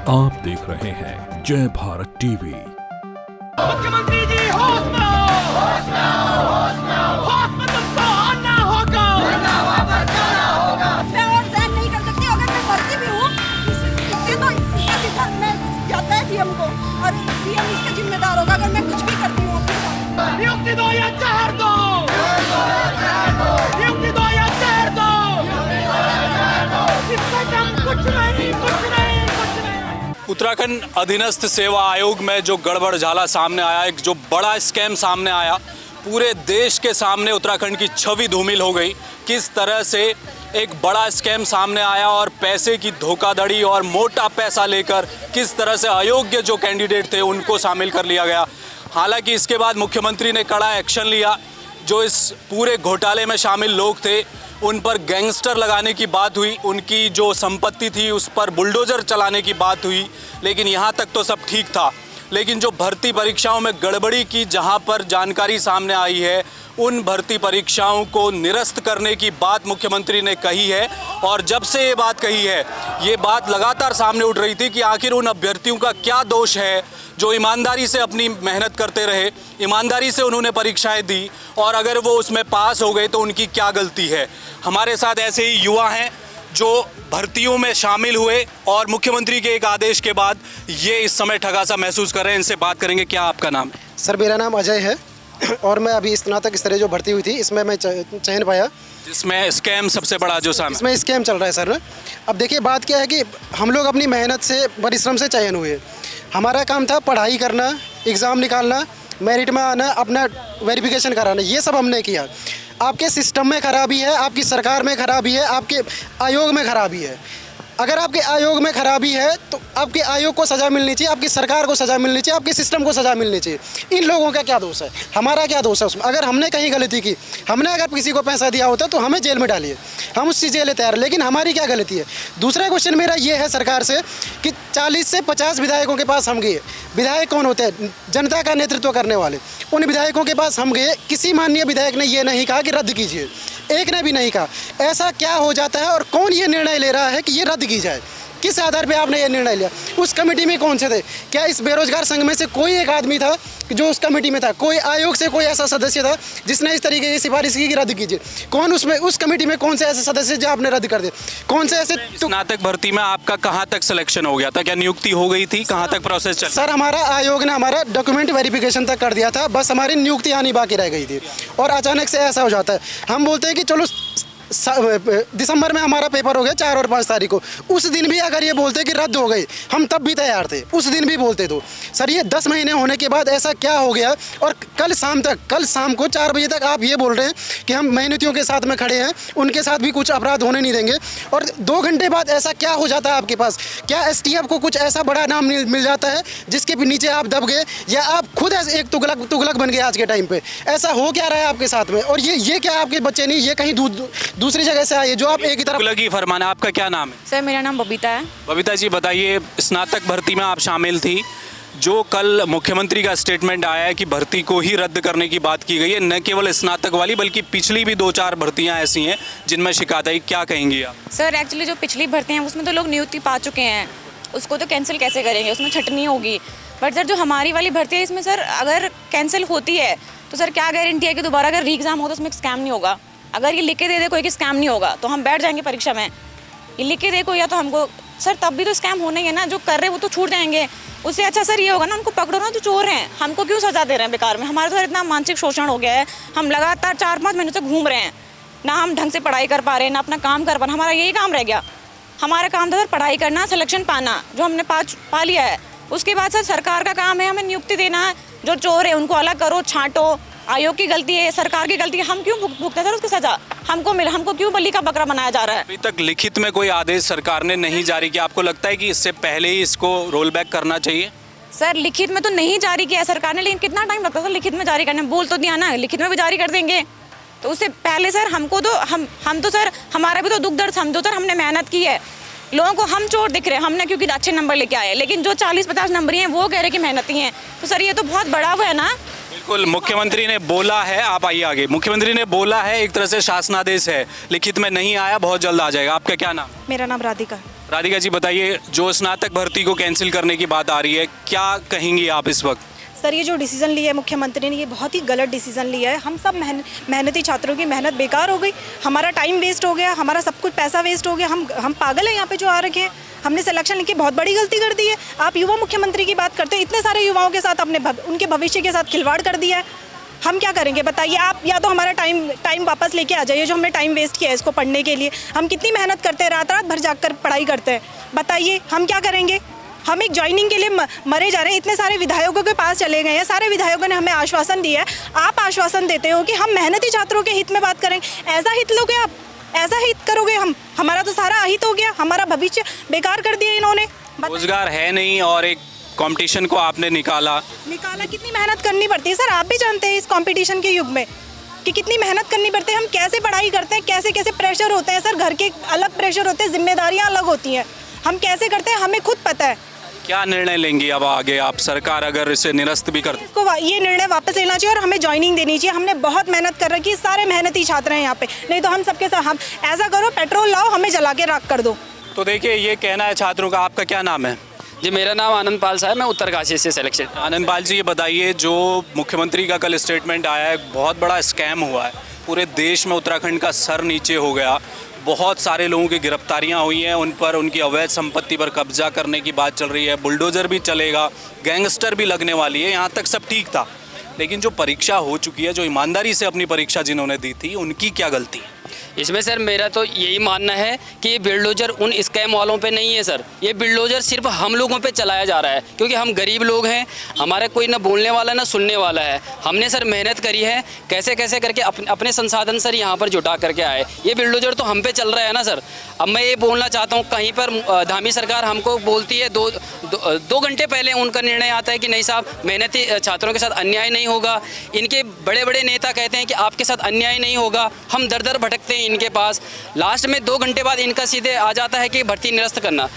आप देख रहे हैं जय भारत टीवी। मुख्यमंत्री जी होश में हो, होश में हो, होश में हो, होश में तुमको आना होगा, वरना वापस जाना होगा। मैं और सहन नहीं कर सकती, अगर मैं करती भी हूँ इससे तो इसका सीधा मैं जाता है सीएम को, और सीएम इसका जिम्मेदार होगा अगर मैं कुछ भी करती हूँ अपने साथ। नियुक्ति दो या जहर दो, नियुक्ति दो या जहर दो, इससे कम कुछ नहीं, कुछ नहीं, कुछ नहीं। उत्तराखंड अधीनस्थ सेवा आयोग में जो गड़बड़ झाला सामने आया, एक जो बड़ा स्कैम सामने आया, पूरे देश के सामने उत्तराखंड की छवि धूमिल हो गई। किस तरह से एक बड़ा स्कैम सामने आया और पैसे की धोखाधड़ी और मोटा पैसा लेकर किस तरह से अयोग्य जो कैंडिडेट थे उनको शामिल कर लिया गया। हालांकि इसके बाद मुख्यमंत्री ने कड़ा एक्शन लिया। जो इस पूरे घोटाले में शामिल लोग थे उन पर गैंगस्टर लगाने की बात हुई, उनकी जो संपत्ति थी उस पर बुलडोज़र चलाने की बात हुई, लेकिन यहाँ तक तो सब ठीक था। लेकिन जो भर्ती परीक्षाओं में गड़बड़ी की जहाँ पर जानकारी सामने आई है, उन भर्ती परीक्षाओं को निरस्त करने की बात मुख्यमंत्री ने कही है। और जब से ये बात कही है, ये बात लगातार सामने उठ रही थी कि आखिर उन अभ्यर्थियों का क्या दोष है जो ईमानदारी से अपनी मेहनत करते रहे, ईमानदारी से उन्होंने परीक्षाएं दी, और अगर वो उसमें पास हो गए तो उनकी क्या गलती है। हमारे साथ ऐसे ही युवा हैं जो भर्तियों में शामिल हुए और मुख्यमंत्री के एक आदेश के बाद ये इस समय ठगा सा महसूस कर रहे हैं। इनसे बात करेंगे। क्या आपका नाम है? सर मेरा नाम अजय है और मैं अभी स्नातक स्तरीय जो भर्ती हुई थी इसमें मैं चयन पाया, जिसमें स्कैम सबसे बड़ा जो सामने इसमें स्कैम चल रहा है सर। अब देखिए बात क्या है कि हम लोग अपनी मेहनत से परिश्रम से चयन हुए। हमारा काम था पढ़ाई करना, एग्ज़ाम निकालना, मेरिट में आना, अपना वेरिफिकेशन कराना, ये सब हमने किया। आपके सिस्टम में खराबी है, आपकी सरकार में खराबी है, आपके आयोग में खराबी है। अगर आपके आयोग में खराबी है तो आपके आयोग को सज़ा मिलनी चाहिए, आपकी सरकार को सज़ा मिलनी चाहिए, आपके सिस्टम को सज़ा मिलनी चाहिए। इन लोगों का क्या दोष है, हमारा क्या दोष है उसमें? अगर हमने कहीं गलती की, हमने अगर किसी को पैसा दिया होता तो हमें जेल में डालिए, हम उस चीज़ के लिए तैयार। लेकिन हमारी क्या गलती है? दूसरा क्वेश्चन मेरा ये है सरकार से कि 40 से 50 विधायकों के पास हम गए। विधायक कौन होते हैं? जनता का नेतृत्व करने वाले। उन विधायकों के पास हम गए, किसी माननीय विधायक ने ये नहीं कहा कि रद्द कीजिए, एक ने भी नहीं कहा। ऐसा क्या हो जाता है और कौन ये निर्णय ले रहा है कि ये रद्द की जाए? किस आधार पे आपने ये निर्णय लिया? उस कमेटी में कौन से थे? क्या इस बेरोजगार संघ में से कोई एक आदमी था जो उस कमेटी में था? कोई आयोग से कोई ऐसा सदस्य था जिसने इस तरीके की सिफारिश की कि रद्द कीजिए? कौन उसमें उस कमेटी में कौन से ऐसे सदस्य जो आपने रद्द कर दिए? कौन से ऐसे? स्नातक भर्ती में आपका कहाँ तक सिलेक्शन हो गया था? क्या नियुक्ति हो गई थी? कहाँ तक प्रोसेस चल? सर हमारा आयोग ने हमारा डॉक्यूमेंट वेरिफिकेशन तक कर दिया था, बस हमारी नियुक्ति आनी बाकी रह गई थी। और अचानक से ऐसा हो जाता है, हम बोलते हैं कि चलो दिसंबर में हमारा पेपर हो गया 4 और 5 तारीख को, उस दिन भी अगर ये बोलते कि रद्द हो गई, हम तब भी तैयार थे, उस दिन भी बोलते। तो सर ये 10 महीने होने के बाद ऐसा क्या हो गया? और कल शाम को 4 बजे तक आप ये बोल रहे हैं कि हम मेहनतियों के साथ में खड़े हैं, उनके साथ भी कुछ अपराध होने नहीं देंगे, और 2 घंटे बाद ऐसा क्या हो जाता है आपके पास? क्या एसटीएफ को कुछ ऐसा बड़ा नाम मिल जाता है जिसके नीचे आप दब गए, या आप खुद ऐसे एक तुगलक बन गए आज के टाइम पे? ऐसा हो क्या रहा है आपके साथ में? और ये क्या आपके बच्चे नहीं, ये कहीं दूसरी जगह से आए जो आप एक ही तरफ लगी फरमाना। आपका क्या नाम है? सर मेरा नाम बबीता है। बबीता जी बताइए, स्नातक भर्ती में आप शामिल थी, जो कल मुख्यमंत्री का स्टेटमेंट आया है कि भर्ती को ही रद्द करने की बात की गई है, न केवल स्नातक वाली बल्कि पिछली भी 2-4 भर्तियां ऐसी हैं जिनमें शिकायत आई, क्या कहेंगी आप? सर एक्चुअली जो पिछली भर्तियां हैं उसमें तो लोग नियुक्ति पा चुके हैं, उसको तो कैंसिल कैसे करेंगे, उसमें छटनी होगी। बट सर जो हमारी वाली भर्ती है इसमें सर अगर कैंसिल होती है तो सर क्या गारंटी है कि दोबारा अगर री एग्ज़ाम हो तो उसमें स्कैम नहीं होगा? अगर ये लिख के दे दे कोई कि स्कैम नहीं होगा तो हम बैठ जाएंगे परीक्षा में। ये लिख के दे कोई या तो हमको सर तब भी तो स्कैम होना ही है ना, जो कर रहे हैं वो तो छूट जाएंगे। उससे अच्छा सर ये होगा ना, उनको पकड़ो ना जो चोर हैं, हमको क्यों सजा दे रहे हैं बेकार में? हमारा तो सर इतना मानसिक शोषण हो गया है, हम लगातार 4-5 महीनों से घूम रहे हैं, ना हम ढंग से पढ़ाई कर पा रहे हैं, ना अपना काम कर पा रहे हैं। हमारा यही काम रह गया। हमारा काम था सर पढ़ाई करना, सिलेक्शन पाना, जो हमने पा लिया है। उसके बाद सर सरकार का काम है हमें नियुक्ति देना है, जो चोर है उनको अलग करो, छांटो। आयोग की गलती है, सरकार की गलती है, हम क्यों भुगते हैं सर उसकी सजा? हमको क्यों बलि का बकरा बनाया जा रहा है? अभी तक लिखित में कोई आदेश सरकार ने नहीं जारी किया। आपको लगता है कि इससे पहले ही इसको रोल बैक करना चाहिए? सर लिखित में तो नहीं जारी किया सरकार ने, लेकिन कितना टाइम लगता है सर लिखित में जारी करने? बोल तो दिया ना, लिखित में भी जारी कर देंगे। तो उससे पहले सर हमको तो हम तो सर हमारा भी तो दुख दर्द समझो सर, हमने मेहनत की है। लोगों को हम चोर दिख रहे हैं, हमने क्योंकि अच्छे नंबर लेके आए, लेकिन जो 40-50 नंबर हैं वो कह रहे कि मेहनती हैं। तो सर ये तो बहुत बड़ा वो है ना। बिल्कुल, मुख्यमंत्री ने बोला है, आप आइए आगे। मुख्यमंत्री ने बोला है, एक तरह से शासनादेश है, लिखित में नहीं आया, बहुत जल्द आ जाएगा। आपका क्या नाम? मेरा नाम राधिका। राधिका जी बताइए, जो स्नातक भर्ती को कैंसिल करने की बात आ रही है, क्या कहेंगी आप इस वक्त? सर ये जो डिसीज़न लिया है मुख्यमंत्री ने, ये बहुत ही गलत डिसीज़न लिया है। हम सब मेहनती छात्रों की मेहनत बेकार हो गई, हमारा टाइम वेस्ट हो गया, हमारा सब कुछ पैसा वेस्ट हो गया। हम पागल हैं यहाँ पे जो आ रखे हैं। हमने सिलेक्शन लेके बहुत बड़ी गलती कर दी है। आप युवा मुख्यमंत्री की बात करते हैं, इतने सारे युवाओं के साथ अपने उनके भविष्य के साथ खिलवाड़ कर दिया है। हम क्या करेंगे बताइए आप? या तो हमारा टाइम वापस लेके आ जाइए, जो हमने टाइम वेस्ट किया है इसको पढ़ने के लिए। हम कितनी मेहनत करते हैं, रात रात भर जाकर पढ़ाई करते हैं, बताइए हम क्या करेंगे? हम एक ज्वाइनिंग के लिए मरे जा रहे हैं। इतने सारे विधायकों के पास चले गए हैं, सारे विधायकों ने हमें आश्वासन दिया है। आप आश्वासन देते हो कि हम मेहनती छात्रों के हित में बात करेंगे, ऐसा हित लोगे आप? ऐसा हित करोगे? हमारा तो सारा अहित हो गया, हमारा भविष्य बेकार कर दिया इन्होंने। रोजगार है नहीं और एक कंपटीशन को आपने निकाला। कितनी मेहनत करनी पड़ती है सर, आप भी जानते हैं इस कंपटीशन के युग में कि कितनी मेहनत करनी पड़ती है। हम कैसे पढ़ाई करते हैं, कैसे कैसे प्रेशर होते हैं सर, घर के अलग प्रेशर होते हैं, जिम्मेदारियां अलग होती हैं। हम कैसे करते हैं हमें खुद पता है। क्या निर्णय लेंगी अब आगे आप, सरकार अगर इसे निरस्त भी कर? इसको ये निर्णय वापस लेना चाहिए और हमें ज्वाइनिंग देनी चाहिए। हमने बहुत मेहनत कर रखी है, सारे मेहनती छात्र हैं यहाँ पे। नहीं तो हम सबके साथ, हम ऐसा करो पेट्रोल लाओ, हमें जला के राख कर दो। तो देखिए ये कहना है छात्रों का। आपका क्या नाम है? जी मेरा नाम आनंद पाल साहब, मैं उत्तरकाशी से सिलेक्शन। आनंद पाल जी, ये बताइए, जो मुख्यमंत्री का कल स्टेटमेंट आया है, बहुत बड़ा स्कैम हुआ है पूरे देश में, उत्तराखंड का सर नीचे हो गया, बहुत सारे लोगों की गिरफ्तारियां हुई हैं, उन पर उनकी अवैध संपत्ति पर कब्जा करने की बात चल रही है, बुलडोज़र भी चलेगा, गैंगस्टर भी लगने वाली है। यहाँ तक सब ठीक था, लेकिन जो परीक्षा हो चुकी है, जो ईमानदारी से अपनी परीक्षा जिन्होंने दी थी, उनकी क्या गलती है? इसमें सर मेरा तो यही मानना है कि ये बिल्डोजर उन स्कैम वालों पे नहीं है सर, ये बिल्डोजर सिर्फ हम लोगों पे चलाया जा रहा है, क्योंकि हम गरीब लोग हैं, हमारा कोई ना बोलने वाला ना सुनने वाला है। हमने सर मेहनत करी है, कैसे कैसे करके अपने संसाधन सर यहाँ पर जुटा करके आए। ये बिल्डोजर तो हम पे चल रहा है ना सर। अब मैं ये बोलना चाहता हूँ, कहीं पर धामी सरकार हमको बोलती है, दो घंटे पहले उनका निर्णय आता है कि नहीं साहब मेहनती छात्रों के साथ अन्याय नहीं होगा। इनके बड़े बड़े नेता कहते हैं कि आपके साथ अन्याय नहीं होगा। हम दर दर भटकते हैं इनके पास, लास्ट में 2 घंटे बाद इनका सीधे आ जाता है कि भर्ती निरस्त करना।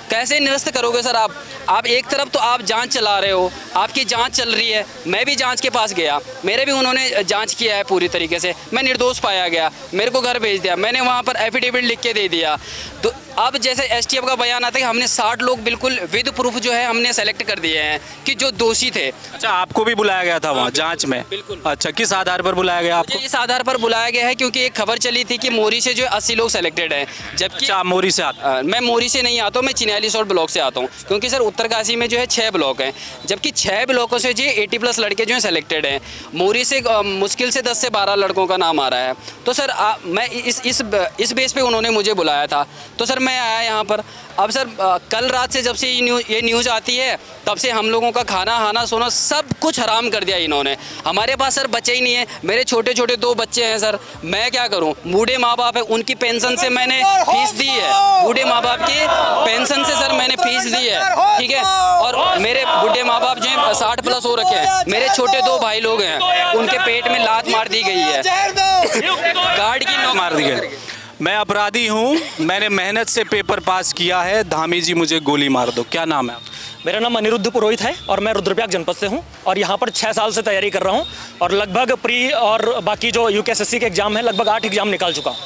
कैसे निरस्त करोगे सर आप एक तरफ तो आप जांच चला रहे हो, आपकी जांच चल रही है, मैं भी जांच के पास गया, मेरे भी उन्होंने जांच किया है पूरी तरीके से, मैं निर्दोष पाया गया, मेरे को घर भेज दिया, मैंने वहाँ पर एफिडेविट लिख के दे दिया। तो अब जैसे एसटीएफ का बयान आता है कि हमने 60 लोग बिल्कुल विद प्रूफ जो है हमने सेलेक्ट कर दिए हैं कि जो दोषी थे। अच्छा, आपको भी बुलाया गया था वहाँ जांच में? बिल्कुल। अच्छा, किस आधार पर बुलाया गया आपको? इस आधार पर बुलाया गया है क्योंकि एक खबर चली थी कि मोरी से जो 80 लोग सेलेक्टेड हैं, जबकि अच्छा, आप मोरी से आते? मैं मोरी से नहीं आता हूँ, मैं चिन्याली सोट ब्लॉक से आता हूँ, क्योंकि सर उत्तरकाशी में जो है 6 ब्लॉक हैं, जबकि 6 ब्लॉकों से जो 80+ लड़के जो हैं सेलेक्टेड हैं। मोरी से मुश्किल से 10 से 12 लड़कों का नाम आ रहा है। तो सर मैं इस बेस पे उन्होंने मुझे बुलाया था, तो सर मैं आया यहाँ पर। अब सर कल रात से जब से ये न्यूज़ आती है, तब से हम लोगों का खाना सोना सब कुछ हराम कर दिया इन्होंने। हमारे पास सर बचे ही नहीं है, मेरे छोटे छोटे 2 बच्चे हैं सर, मैं क्या करूं? बूढ़े माँ बाप है, उनकी पेंशन से मैंने फीस दी है, बूढ़े माँ बाप की पेंशन से सर मैंने फीस दी है, ठीक है। और मेरे बूढ़े माँ बाप जो हैं 60+ हो रखे हैं, मेरे छोटे 2 भाई लोग हैं, उनके पेट में लात मार दी गई है, गार्ड की नौकरी मार दी गई। मैं अपराधी हूँ, मैंने मेहनत से पेपर पास किया है, धामी जी मुझे गोली मार दो। क्या नाम है आप? मेरा नाम अनिरुद्ध पुरोहित है और मैं रुद्रप्रयाग जनपद से हूँ और यहाँ पर 6 साल से तैयारी कर रहा हूँ और लगभग प्री और बाकी जो यूकेएसएससी के एग्जाम है, लगभग 8 एग्जाम निकाल चुका हूँ।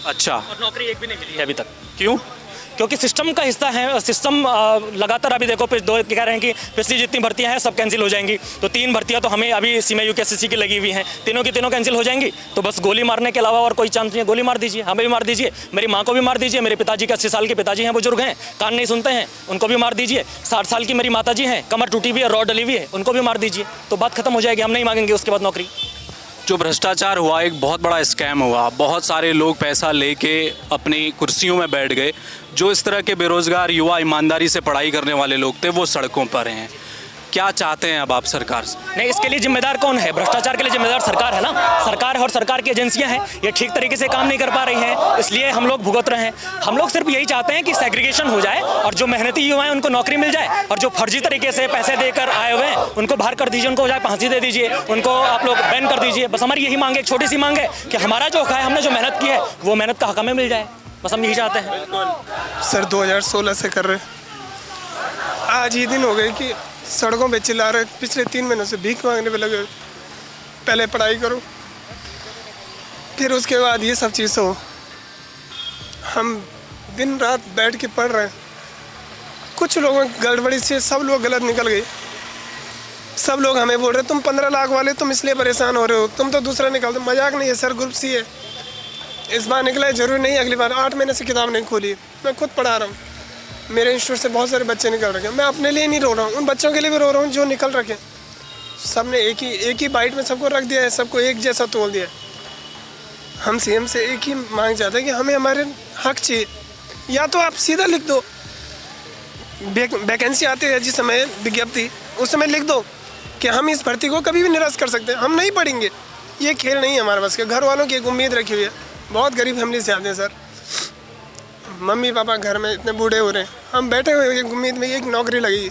अच्छा, और नौकरी एक भी नहीं मिली है अभी तक। क्यों? क्योंकि सिस्टम का हिस्सा है, सिस्टम लगातार अभी देखो कह रहे हैं कि पिछली जितनी भर्तियां हैं सब कैंसिल हो जाएंगी, तो 3 भर्तियां तो हमें अभी सीमा यूकेएसएससी की लगी हुई हैं, तीनों की तीनों कैंसिल हो जाएंगी। तो बस गोली मारने के अलावा और कोई चांस नहीं है। गोली मार दीजिए, हमें भी मार दीजिए, मेरी माँ को भी मार दीजिए, मेरे पिताजी के 80 साल के पिताजी हैं, बुजुर्ग हैं, कान नहीं सुनते हैं, उनको भी मार दीजिए। 60 साल की मेरी माता जी हैं, कमर टूटी हुई है, रॉड डली हुई है, उनको भी मार दीजिए, तो बात खत्म हो जाएगी। हम नहीं मांगेंगे उसके बाद नौकरी। जो भ्रष्टाचार हुआ, एक बहुत बड़ा स्कैम हुआ, बहुत सारे लोग पैसा लेके अपनी कुर्सियों में बैठ गए। जो इस तरह के बेरोजगार युवा, ईमानदारी से पढ़ाई करने वाले लोग थे, वो सड़कों पर हैं। क्या चाहते हैं अब आप सरकार से? नहीं, इसके लिए जिम्मेदार कौन है? भ्रष्टाचार के लिए जिम्मेदार सरकार है ना। सरकार और सरकार की एजेंसियां हैं, ये ठीक तरीके से काम नहीं कर पा रही हैं, इसलिए हम लोग भुगत रहे हैं। हम लोग सिर्फ यही चाहते हैं कि सेग्रीगेशन हो जाए और जो मेहनती युवा हैं उनको नौकरी मिल जाए, और जो फर्जी तरीके से पैसे देकर आए हुए हैं उनको बाहर कर दीजिए, उनको जाए फांसी दे दीजिए, उनको आप लोग बैन कर दीजिए। बस हमारी यही मांग है, एक छोटी सी मांग है कि हमारा जो हक है, हमने जो मेहनत की है, वो मेहनत का हक हमें मिल जाए। बस हम यही चाहते हैं। सर 2016 से कर रहे, आज ही दिन हो गए कि सड़कों पे चिल्ला रहे, पिछले 3 महीनों से भीख मांगने पे लगे। पहले पढ़ाई करो, फिर उसके बाद ये सब चीज़ हो। हम दिन रात बैठ के पढ़ रहे हैं। कुछ लोगों की गड़बड़ी से सब लोग गलत निकल गए। सब लोग हमें बोल रहे तुम 15 लाख वाले तुम इसलिए परेशान हो रहे हो, तुम तो दूसरा निकाल दो। मजाक नहीं है सर, ग्रुप सी है। इस बार निकला है, जरूरी नहीं अगली बार। 8 महीने से किताब नहीं खोली, मैं खुद पढ़ा रहा हूँ। मेरे इंस्टीट्यूट से बहुत सारे बच्चे निकल रखे हैं। मैं अपने लिए नहीं रो रहा हूँ, उन बच्चों के लिए भी रो रहा हूँ जो निकल रखे। सब ने एक ही बाइट में सबको रख दिया है, सबको एक जैसा तोल दिया है। हम सीएम से एक ही मांग चाहते हैं कि हमें हमारे हक चाहिए। या तो आप सीधा लिख दो, वैकेंसी आती है जिस समय विज्ञप्ति, उस समय लिख दो कि हम इस भर्ती को कभी भी निरस्त कर सकते हैं, हम नहीं पढ़ेंगे। ये खेल नहीं है हमारे बस के। घर वालों की एक उम्मीद रखी हुई है। बहुत गरीब फैमिली से आते हैं सर, मम्मी पापा घर में इतने बूढ़े हो रहे हैं, हम बैठे हुए एक उम्मीद में एक नौकरी लगेगी,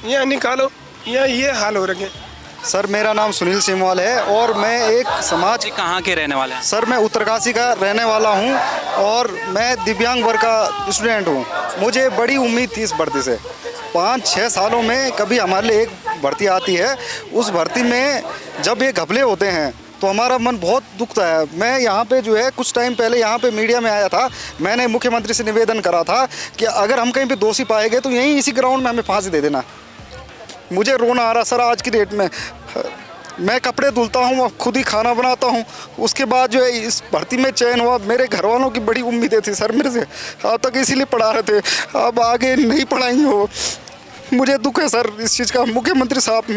यहाँ निकालो, यहाँ ये हाल हो रखे। सर मेरा नाम सुनील सिमवाल है और मैं एक समाज। कहाँ के रहने वाले हैं? सर मैं उत्तरकाशी का रहने वाला हूँ और मैं दिव्यांग वर्ग का स्टूडेंट हूँ। मुझे बड़ी उम्मीद थी इस भर्ती से। 5-6 सालों में कभी हमारे लिए एक भर्ती आती है, उस भर्ती में जब ये घपले होते हैं तो हमारा मन बहुत दुखता है। मैं यहाँ पे जो है कुछ टाइम पहले यहाँ पे मीडिया में आया था, मैंने मुख्यमंत्री से निवेदन करा था कि अगर हम कहीं पे दोषी पाए गए तो यहीं इसी ग्राउंड में हमें फांसी दे देना। मुझे रोना आ रहा सर आज की डेट में। मैं कपड़े धुलता हूँ, खुद ही खाना बनाता हूँ, उसके बाद जो है इस भर्ती में चयन हुआ। मेरे घर वालों की बड़ी उम्मीदें थी सर मेरे से, अब तक इसीलिए पढ़ा रहे थे, अब आगे नहीं पढ़ाएंगे वो। मुझे दुख है सर इस चीज़ का। मुख्यमंत्री साहब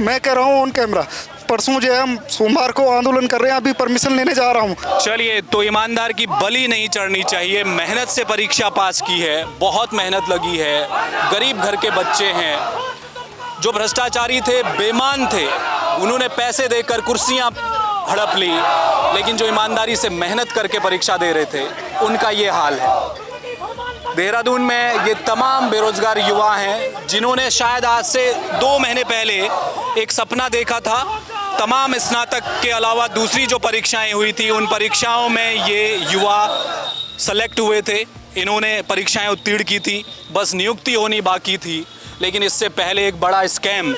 मैं कह रहा हूँ ऑन कैमरा, परसों जो है हम सोमवार को आंदोलन कर रहे हैं, अभी परमिशन लेने जा रहा हूँ। चलिए, तो ईमानदार की बलि नहीं चढ़नी चाहिए। मेहनत से परीक्षा पास की है, बहुत मेहनत लगी है, गरीब घर के बच्चे हैं। जो भ्रष्टाचारी थे, बेईमान थे, उन्होंने पैसे देकर कुर्सियां हड़प ली, लेकिन जो ईमानदारी से मेहनत करके परीक्षा दे रहे थे उनका ये हाल है। देहरादून में ये तमाम बेरोजगार युवा हैं जिन्होंने शायद आज से 2 महीने पहले एक सपना देखा था। तमाम स्नातक के अलावा दूसरी जो परीक्षाएं हुई थी, उन परीक्षाओं में ये युवा सेलेक्ट हुए थे, इन्होंने परीक्षाएं उत्तीर्ण की थी, बस नियुक्ति होनी बाकी थी। लेकिन इससे पहले एक बड़ा स्कैम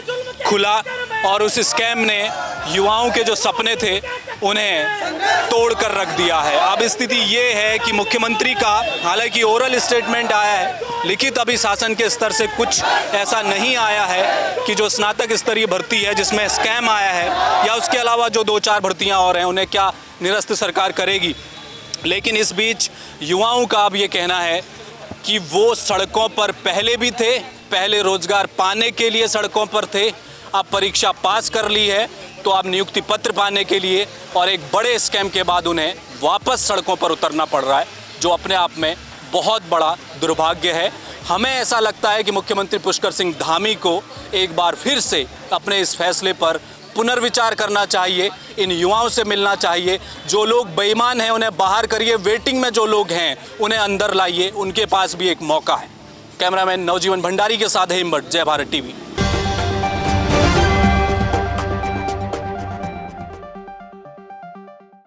खुला और उस स्कैम ने युवाओं के जो सपने थे उन्हें तोड़ कर रख दिया है। अब स्थिति ये है कि मुख्यमंत्री का हालांकि ओरल स्टेटमेंट आया है, लिखित अभी शासन के स्तर से कुछ ऐसा नहीं आया है कि जो स्नातक स्तरीय भर्ती है जिसमें स्कैम आया है या उसके अलावा जो 2-4 भर्तियां और हैं उन्हें क्या निरस्त सरकार करेगी। लेकिन इस बीच युवाओं का अब ये कहना है कि वो सड़कों पर पहले भी थे, पहले रोजगार पाने के लिए सड़कों पर थे, अब परीक्षा पास कर ली है तो अब नियुक्ति पत्र पाने के लिए और एक बड़े स्कैम के बाद उन्हें वापस सड़कों पर उतरना पड़ रहा है, जो अपने आप में बहुत बड़ा दुर्भाग्य है। हमें ऐसा लगता है कि मुख्यमंत्री पुष्कर सिंह धामी को एक बार फिर से अपने इस फैसले पर पुनर्विचार करना चाहिए, इन युवाओं से मिलना चाहिए। जो लोग बेईमान हैं उन्हें बाहर करिए, वेटिंग में जो लोग हैं उन्हें अंदर लाइए, उनके पास भी एक मौका है। कैमरामैन नवजीवन भंडारी के साथ हेमभट्ट, जय भारत टीवी।